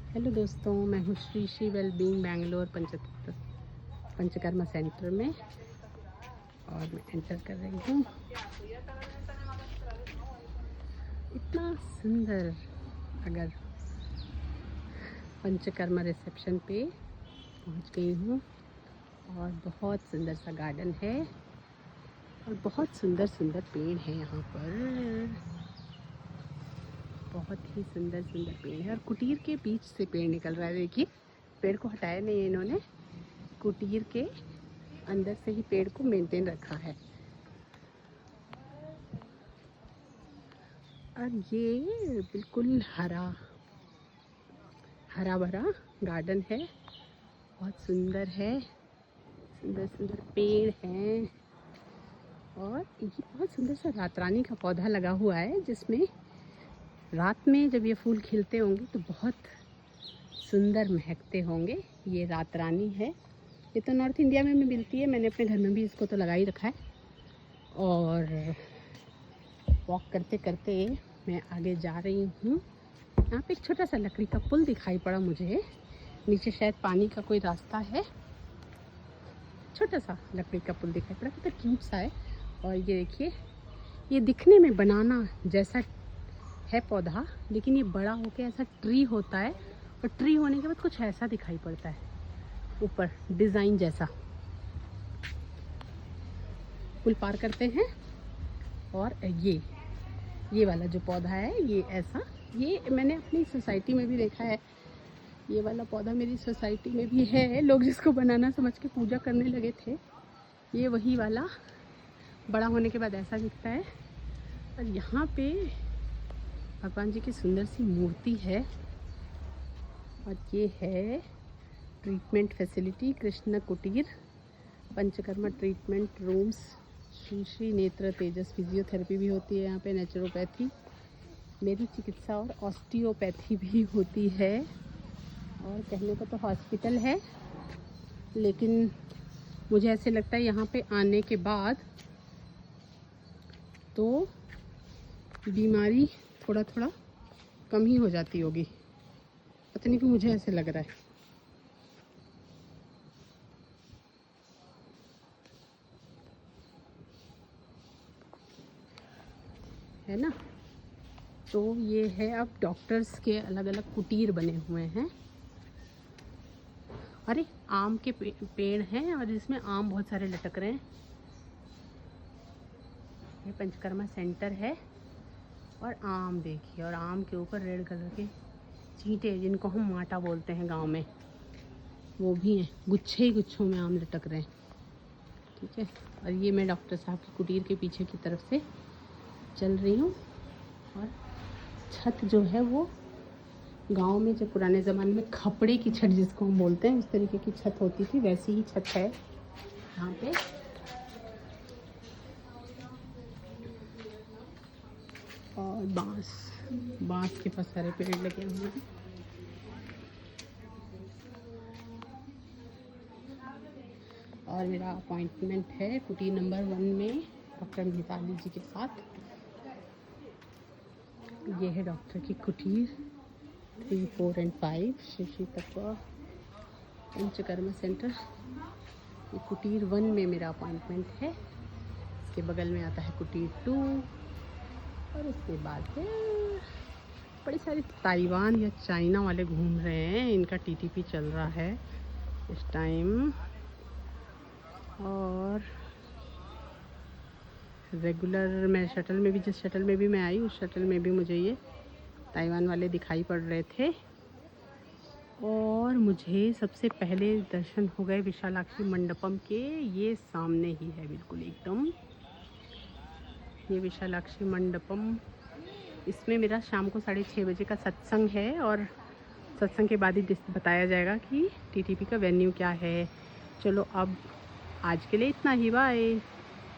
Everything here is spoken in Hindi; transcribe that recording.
हेलो दोस्तों, मैं हूँ श्री वेलबींग बैंगलोर पंचकर्मा सेंटर में और मैं एंटर कर रही हूँ। इतना सुंदर, अगर पंचकर्मा रिसेप्शन पे पहुँच गई हूँ और बहुत सुंदर सा गार्डन है और बहुत सुंदर सुंदर पेड़ हैं यहाँ पर। बहुत ही सुंदर सुंदर पेड़ है और कुटीर के बीच से पेड़ निकल रहा है। देखिए, पेड़ को हटाया नहीं है इन्होंने, कुटीर के अंदर से ही पेड़ को मेंटेन रखा है। और ये बिल्कुल हरा भरा गार्डन है, बहुत सुंदर है, सुंदर सुंदर पेड़ हैं। और ये बहुत सुंदर सा रातरानी का पौधा लगा हुआ है, जिसमें रात में जब ये फूल खिलते होंगे तो बहुत सुंदर महकते होंगे। ये रातरानी है, ये तो नॉर्थ इंडिया में भी मिलती है। मैंने अपने घर में भी इसको तो लगा ही रखा है। और वॉक करते करते मैं आगे जा रही हूँ। यहाँ पे एक छोटा सा लकड़ी का पुल दिखाई पड़ा मुझे, नीचे शायद पानी का कोई रास्ता है। छोटा सा लकड़ी का पुल दिखाई पड़ा, कितना क्यूट सा है। और ये देखिए, ये दिखने में बनाना जैसा है पौधा, लेकिन ये बड़ा होकर ऐसा ट्री होता है और ट्री होने के बाद कुछ ऐसा दिखाई पड़ता है ऊपर, डिज़ाइन जैसा। पुल पार करते हैं और ये वाला जो पौधा है, ये ऐसा, ये मैंने अपनी सोसाइटी में भी देखा है। ये वाला पौधा मेरी सोसाइटी में भी है। लोग जिसको बनाना समझ के पूजा करने लगे थे। ये वही वाला बड़ा होने के बाद ऐसा दिखता है। और यहाँ पे भगवान जी की सुंदर सी मूर्ति है। और ये है ट्रीटमेंट फैसिलिटी, कृष्ण कुटीर पंचकर्मा ट्रीटमेंट रूम्स। श्री नेत्र तेजस फिजियोथेरेपी भी होती है यहाँ पे, नेचुरोपैथी, मेरी चिकित्सा और ऑस्टियोपैथी भी होती है। और कहने को तो हॉस्पिटल है, लेकिन मुझे ऐसे लगता है यहाँ पे आने के बाद तो बीमारी थोड़ा थोड़ा कम ही हो जाती होगी, पता नहीं क्यों मुझे ऐसे लग रहा है ना। तो ये है, अब डॉक्टर्स के अलग अलग कुटीर बने हुए हैं। अरे, आम के पेड़ हैं और इसमें आम बहुत सारे लटक रहे हैं। ये पंचकर्मा सेंटर है और आम देखिए, और आम के ऊपर रेड कलर के चींटे, जिनको हम माटा बोलते हैं गांव में, वो भी हैं। गुच्छे ही गुच्छों में आम लटक रहे हैं, ठीक है। और ये मैं डॉक्टर साहब की कुटीर के पीछे की तरफ से चल रही हूँ। और छत जो है वो गांव में जब पुराने ज़माने में खपड़े की छत जिसको हम बोलते हैं, उस तरीके की छत होती थी, वैसी ही छत है यहाँ पे। और बांस के बहुत सारे पेड़ लगे हुए हैं। और मेरा अपॉइंटमेंट है कुटीर नंबर 1 में डॉक्टर मिताली जी के साथ। ये है डॉक्टर की कुटीर 3, 4 और 5, श्री तत्व पंचकर्मा सेंटर। ये कुटीर 1 में मेरा अपॉइंटमेंट है। इसके बगल में आता है कुटीर 2। और उसके बाद फिर बड़े सारे ताइवान या चाइना वाले घूम रहे हैं, इनका टीटीपी चल रहा है इस टाइम। और रेगुलर मैं शटल में भी, जिस शटल में भी मैं आई, उस शटल में भी मुझे ये ताइवान वाले दिखाई पड़ रहे थे। और मुझे सबसे पहले दर्शन हो गए विशालाक्षी मंडपम के। ये सामने ही है बिल्कुल एकदम, ये विशालाक्षी मंडपम। इसमें मेरा शाम को 6:30 बजे का सत्संग है और सत्संग के बाद ही बताया जाएगा कि टीटीपी का वेन्यू क्या है। चलो, अब आज के लिए इतना ही, बाय।